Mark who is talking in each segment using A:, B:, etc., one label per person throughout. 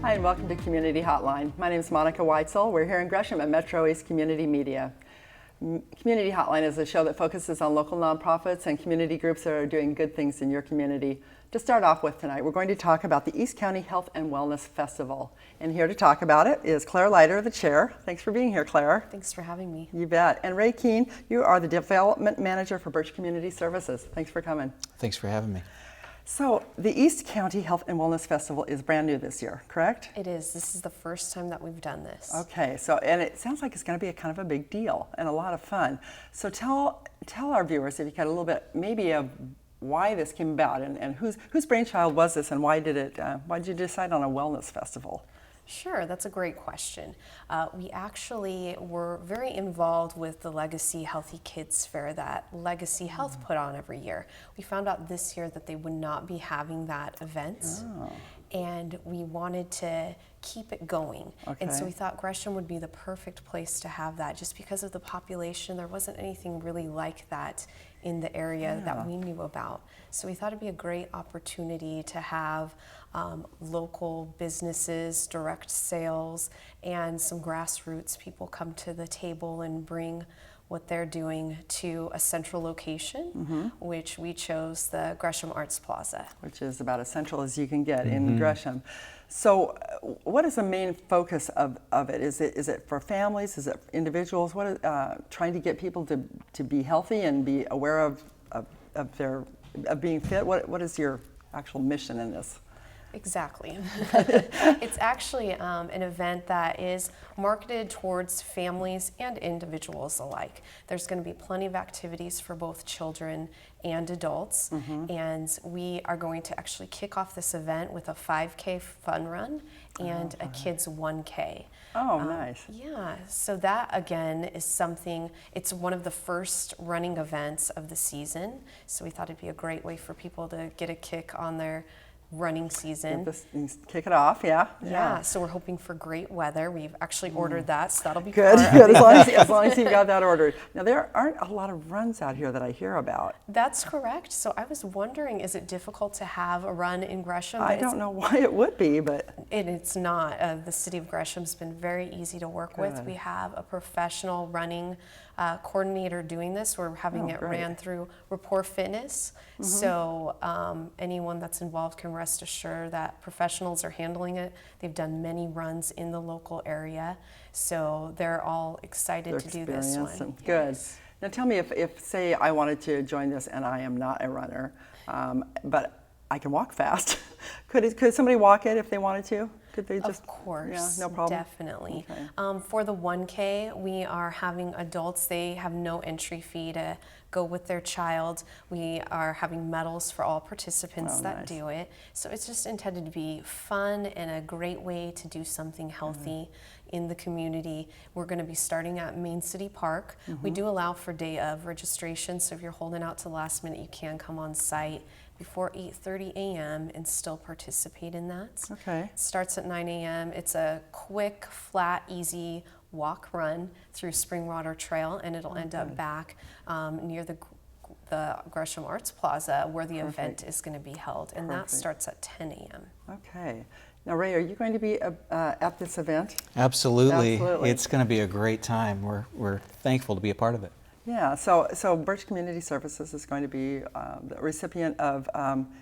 A: Hi, and welcome to Community Hotline. My name is Monica Weitzel. We're here in Gresham at MetroEast Community Media. Community Hotline is a show that focuses on local nonprofits and community groups that are doing good things in your community. To start off with tonight, we're going to talk about the East County Health and Wellness Festival. And here to talk about it is Claire Leiter, the chair. Thanks for being here, Claire.
B: Thanks for having me.
A: You bet. And Ray Keene, you are the development manager for Birch Community Services. Thanks for coming.
C: Thanks for having me.
A: So the East County Health and Wellness Festival is brand new this year, correct?
B: It is. This is the first time that we've done this.
A: Okay, and it sounds like it's going to be a kind of a big deal and a lot of fun. So tell our viewers, if you could, a little bit maybe of why this came about and whose brainchild was this, and why did you decide on a wellness festival?
B: Sure, that's a great question. We actually were very involved with the Legacy Healthy Kids Fair that Legacy Health put on every year. We found out this year that they would not be having that event, and we wanted to keep it going.
A: Okay.
B: And so we thought Gresham would be the perfect place to have that, just because of the population. There wasn't anything really like that in the area that we knew about. So we thought it'd be a great opportunity to have local businesses, direct sales, and some grassroots people come to the table and bring what they're doing to a central location, which we chose the Gresham Arts Plaza.
A: Which is about as central as you can get in Gresham. So what is the main focus of it? Is it for families? Is it individuals? What is, trying to get people to be healthy and be aware of being fit? What is your actual mission in this?
B: Exactly. It's actually an event that is marketed towards families and individuals alike. There's going to be plenty of activities for both children and adults, and we are going to actually kick off this event with a 5K fun run and a kids 1K.
A: Oh, nice.
B: Yeah, so that again is something, it's one of the first running events of the season, so we thought it'd be a great way for people to get a kick on their running season.
A: Kick it off,
B: Yeah, so we're hoping for great weather. We've actually ordered that, so that'll be
A: good.
B: Good.
A: As long as you've got that ordered. Now, there aren't a lot of runs out here that I hear about.
B: That's correct. So I was wondering, is it difficult to have a run in Gresham?
A: I don't know why it would be, but
B: it's not. The city of Gresham's been very easy to work with. We have a professional running coordinator doing this. We're having it ran through Rapport Fitness. So anyone that's involved can rest assured that professionals are handling it. They've done many runs in the local area, so they're all excited to do this one.
A: Good. Now tell me, if say I wanted to join this and I am not a runner, but I can walk fast, could somebody walk it if they wanted to? Could they just?
B: Of course,
A: yeah, no problem.
B: Definitely.
A: Okay.
B: For the 1K, we are having adults, they have no entry fee to go with their child. We are having medals for all participants that do it. So it's just intended to be fun and a great way to do something healthy in the community. We're going to be starting at Main City Park. We do allow for day of registration, so if you're holding out to the last minute, you can come on site before 8:30 a.m. and still participate in that.
A: Okay.
B: It starts at 9 a.m. It's a quick, flat, easy walk run through Springwater Trail, and it'll end up back near the Gresham Arts Plaza where the event is going to be held, and that starts at 10 a.m.
A: Okay. Now, Ray, are you going to be at this event?
C: Absolutely.
A: Absolutely.
C: It's going to be a great time. We're thankful to be a part of it.
A: Yeah, so Birch Community Services is going to be the recipient of,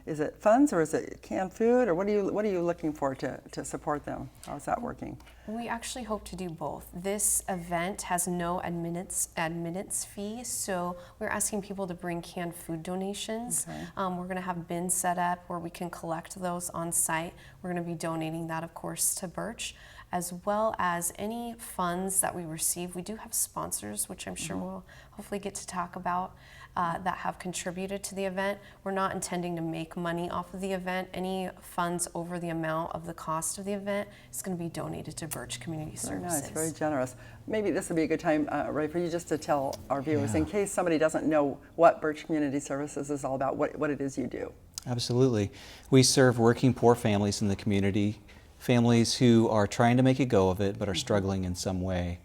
A: is it funds or is it canned food, or what are you looking for to support them? How's that working?
B: We actually hope to do both. This event has no admittance fee, so we're asking people to bring canned food donations.
A: Okay.
B: We're going to have bins set up where we can collect those on site. We're going to be donating that, of course, to Birch, as well as any funds that we receive. We do have sponsors, which I'm sure we'll hopefully get to talk about, that have contributed to the event. We're not intending to make money off of the event. Any funds over the amount of the cost of the event is going to be donated to Birch Community Services.
A: Very nice, very generous. Maybe this would be a good time, Ray, for you just to tell our viewers, in case somebody doesn't know what Birch Community Services is all about, what it is you do.
C: Absolutely. We serve working poor families in the community, families who are trying to make a go of it but are struggling in some way.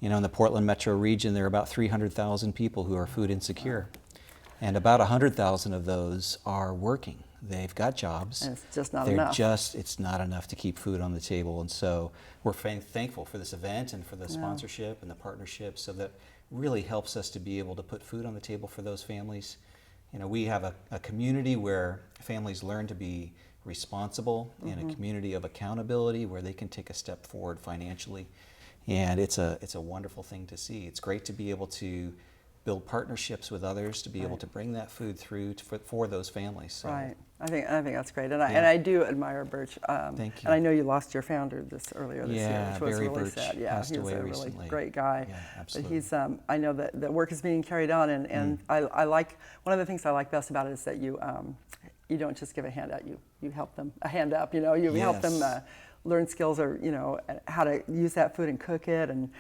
C: You know, in the Portland metro region, there are about 300,000 people who are food insecure, and about 100,000 of those are working. They've got jobs.
A: And it's just not enough.
C: It's not enough to keep food on the table, and so we're thankful for this event and for the sponsorship and the partnership, so that really helps us to be able to put food on the table for those families. You know, we have a community where families learn to be responsible, in a community of accountability where they can take a step forward financially. And it's a wonderful thing to see. It's great to be able to build partnerships with others, to be able to bring that food through for those families. So,
A: right. I think that's great, and I do admire Birch.
C: Thank you.
A: And I know you lost your founder earlier this year, which was
C: Barry
A: really
C: Birch
A: sad. Yeah,
C: passed
A: he was
C: away
A: a
C: recently.
A: really great guy.
C: Yeah, absolutely.
A: But he's I know that the work is being carried on, and I like, one of the things I like best about it is that you don't just give a handout, you help them a hand up. You know, you help them learn skills, or how to use that food and cook it, and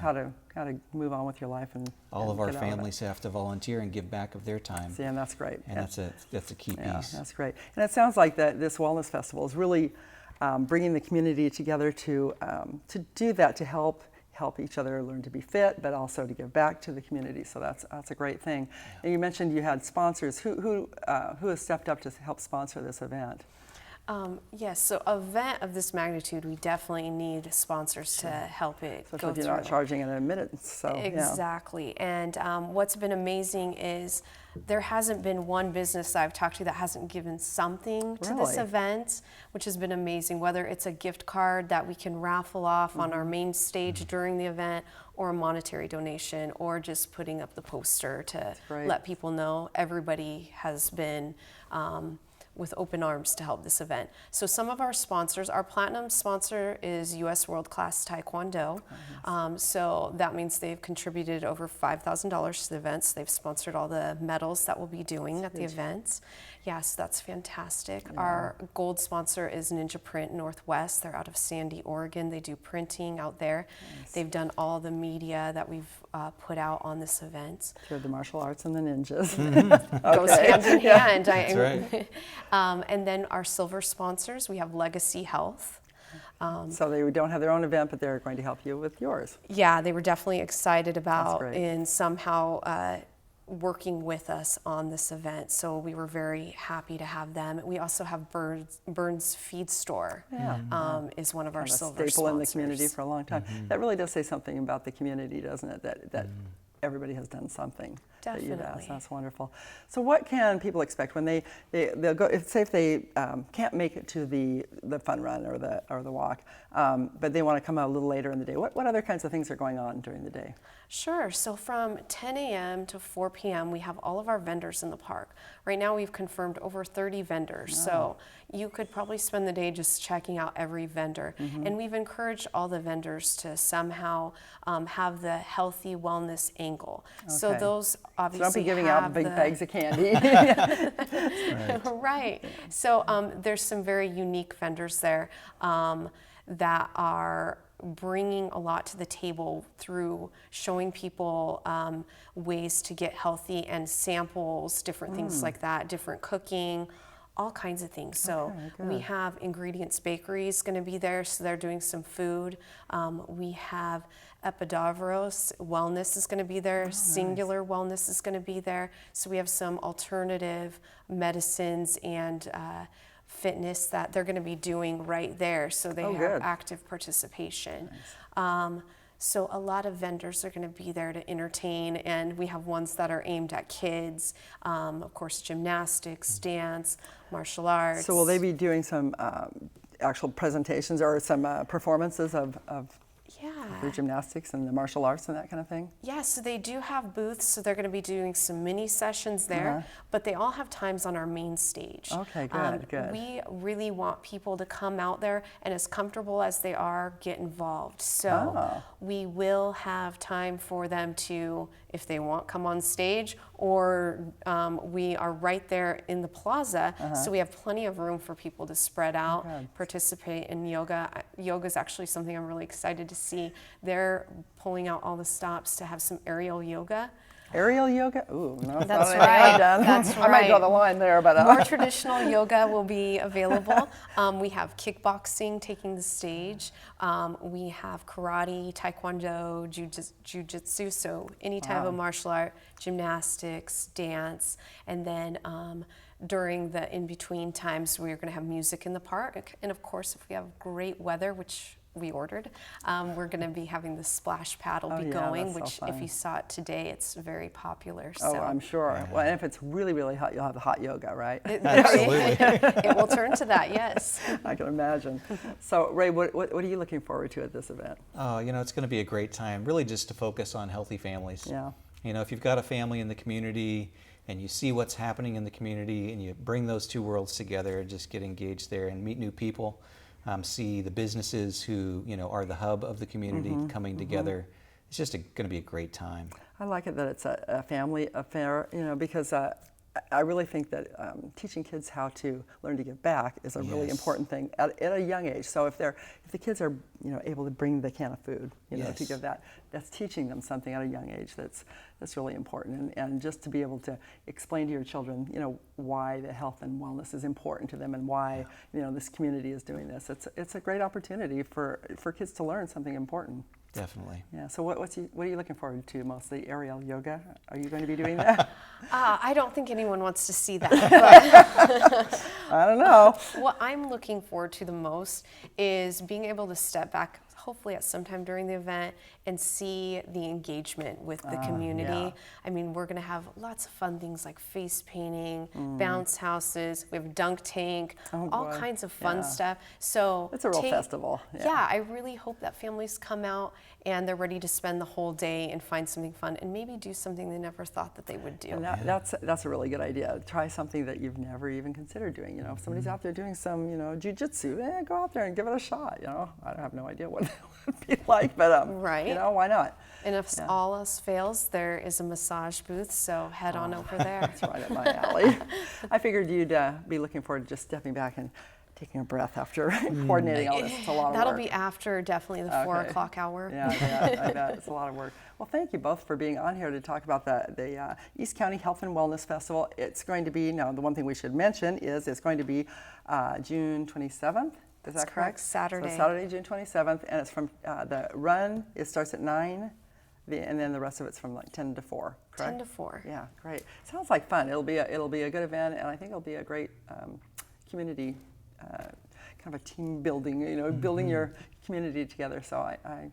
A: how to move on with your life. And
C: all of our families have to volunteer and give back of their time.
A: See, and that's great.
C: And that's a key piece.
A: Yeah, that's great. And it sounds like that this Wellness Festival is really bringing the community together to do that, to help each other learn to be fit, but also to give back to the community. So that's a great thing. And you mentioned you had sponsors. Who has stepped up to help sponsor this event?
B: Yes, so an event of this magnitude, we definitely need sponsors to help it
A: Especially
B: go
A: if you're
B: through.
A: not charging an admittance. So,
B: Exactly. And what's been amazing is there hasn't been one business that I've talked to that hasn't given something to this event, which has been amazing, whether it's a gift card that we can raffle off on our main stage during the event, or a monetary donation, or just putting up the poster to let people know. Everybody has been with open arms to help this event. So some of our sponsors, our platinum sponsor is U.S. World Class Taekwondo. So that means they've contributed over $5,000 to the events. They've sponsored all the medals that we'll be doing at the events. Yes, that's fantastic. Yeah. Our gold sponsor is Ninja Print Northwest. They're out of Sandy, Oregon. They do printing out there. Nice. They've done all the media that we've put out on this event.
A: Through the martial arts and the ninjas.
B: Goes hand in hand.
C: That's right.
B: And then our silver sponsors, we have Legacy Health.
A: So they don't have their own event, but they're going to help you with yours.
B: Yeah, they were definitely excited about and somehow working with us on this event. So we were very happy to have them. We also have Burns Feed Store, is one of our silver
A: staple
B: sponsors.
A: in the community for a long time. That really does say something about the community, doesn't it? That everybody has done something.
B: Definitely.
A: That you've asked. That's wonderful. So what can people expect when they'll go? Say if they can't make it to the fun run or the walk, but they want to come out a little later in the day. What other kinds of things are going on during the day?
B: Sure. So from 10 a.m. to 4 p.m., we have all of our vendors in the park. Right now, we've confirmed over 30 vendors. So you could probably spend the day just checking out every vendor. And we've encouraged all the vendors to somehow have the healthy wellness angle. Okay. So those obviously
A: so don't be giving out big bags of candy.
B: Right. So there's some very unique vendors there that are bringing a lot to the table through showing people ways to get healthy and samples, different things like that, different cooking, all kinds of things. So we have Ingredients Bakeries going to be there, so they're doing some food. We have Epidavros Wellness is going to be there. Singular Wellness is going to be there. So we have some alternative medicines and fitness that they're going to be doing right there. So they have active participation. So a lot of vendors are going to be there to entertain, and we have ones that are aimed at kids. Of course, gymnastics, dance, martial arts.
A: So will they be doing some actual presentations or some performances of the gymnastics and the martial arts and that kind of thing?
B: Yeah, so they do have booths, so they're going to be doing some mini sessions there, but they all have times on our main stage.
A: Okay, good.
B: We really want people to come out there and, as comfortable as they are, get involved. So we will have time for them to, if they want, come on stage, or we are right there in the plaza, so we have plenty of room for people to spread out, participate in yoga. Yoga is actually something I'm really excited to see. They're pulling out all the stops to have some aerial yoga.
A: Aerial yoga? Ooh, no,
B: That's
A: not
B: right.
A: I've done.
B: That's
A: I might draw
B: right.
A: the line there, but
B: More traditional yoga will be available. We have kickboxing taking the stage. We have karate, taekwondo, jiu-jitsu, so any type of martial art, gymnastics, dance, and then during the in-between times, we're going to have music in the park. And of course, if we have great weather, which we ordered, we're going to be having the splash pad will be going, which if you saw it today, it's very popular.
A: Oh, I'm sure. Well, and if it's really, really hot, you'll have the hot yoga, right?
C: Absolutely.
B: It will turn to that, yes.
A: I can imagine. So, Ray, what are you looking forward to at this event?
C: It's going to be a great time, really just to focus on healthy families.
A: Yeah.
C: If you've got a family in the community and you see what's happening in the community and you bring those two worlds together, just get engaged there and meet new people, see the businesses who are the hub of the community coming together. It's just going to be a great time.
A: I like it that it's a family affair, because I really think that teaching kids how to learn to give back is a really important thing at a young age. So if the kids are able to bring the can of food, to give that's teaching them something at a young age that's really important. And just to be able to explain to your children, why the health and wellness is important to them and why this community is doing this. It's a great opportunity for kids to learn something important.
C: Definitely.
A: Yeah. So what are you looking forward to mostly? Aerial yoga? Are you going to be doing that?
B: I don't think anyone wants to see that. But
A: I don't know.
B: What I'm looking forward to the most is being able to step back, hopefully at some time during the event, and see the engagement with the community.
A: Yeah.
B: I mean, we're going to have lots of fun things like face painting, bounce houses, we have a dunk tank, all kinds of fun stuff. So
A: it's a real festival.
B: Yeah, I really hope that families come out and they're ready to spend the whole day and find something fun and maybe do something they never thought that they would do.
A: And that's a really good idea. Try something that you've never even considered doing. If somebody's out there doing some, jiu-jitsu, go out there and give it a shot. I have no idea what that would be like, but why not?
B: And if all else fails, there is a massage booth, so head on over there.
A: That's right up my alley. I figured you'd be looking forward to just stepping back and taking a breath after coordinating all this. It's a lot of work.
B: That'll be after definitely the 4 o'clock hour.
A: Yeah, I bet. It's a lot of work. Well, thank you both for being on here to talk about the East County Health and Wellness Festival. It's going to be, the one thing we should mention is it's going to be June 27th. Is that correct?
B: Saturday.
A: So Saturday, June 27th, and it's from the run. It starts at 9, and then the rest of it's from like 10 to 4. Correct?
B: 10 to 4.
A: Yeah, great. Sounds like fun. It'll be a good event, and I think it'll be a great community kind of a team building. Building your community together. So I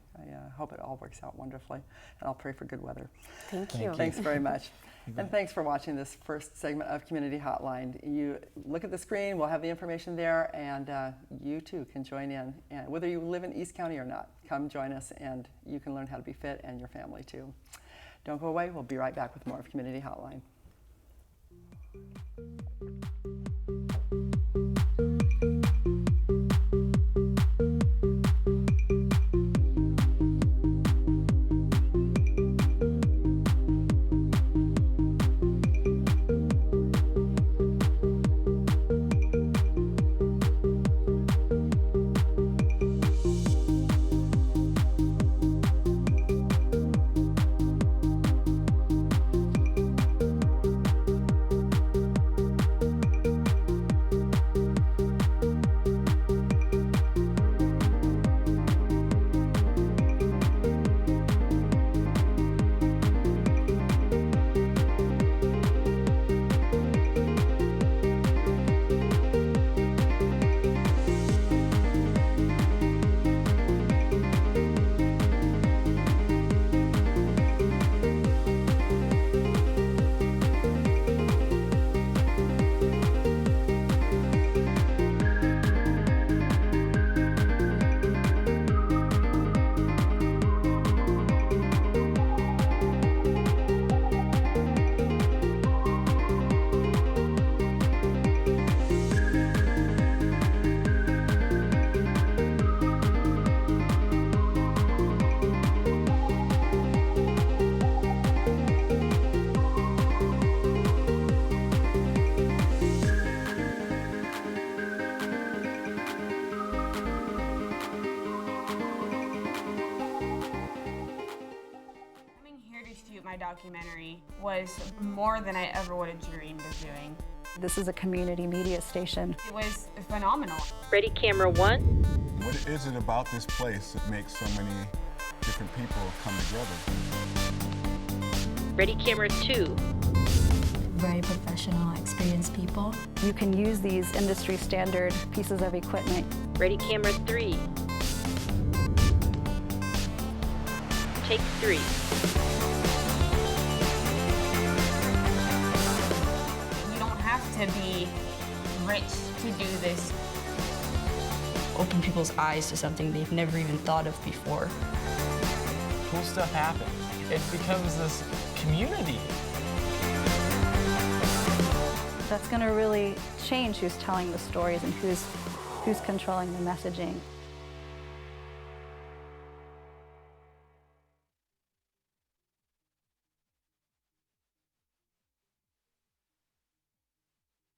A: hope it all works out wonderfully, and I'll pray for good weather.
B: Thank you.
A: Thanks very much. And thanks for watching this first segment of Community Hotline. You look at the screen, we'll have the information there, and you too can join in. And whether you live in East County or not, come join us and you can learn how to be fit, and your family too. Don't go away, we'll be right back with more of Community Hotline.
D: my documentary was more than I ever would have dreamed of doing.
E: This is a community media station.
D: It was phenomenal.
F: Ready, camera, one.
G: What is it about this place that makes so many different people come together?
F: Ready, camera, two.
H: Very professional, experienced people.
E: You can use these industry standard pieces of equipment.
F: Ready, camera, three. Take three.
D: You don't have to be rich to do this.
I: Open people's eyes to something they've never even thought of before.
J: Cool stuff happens. It becomes this community.
E: That's going to really change who's telling the stories and who's controlling the messaging.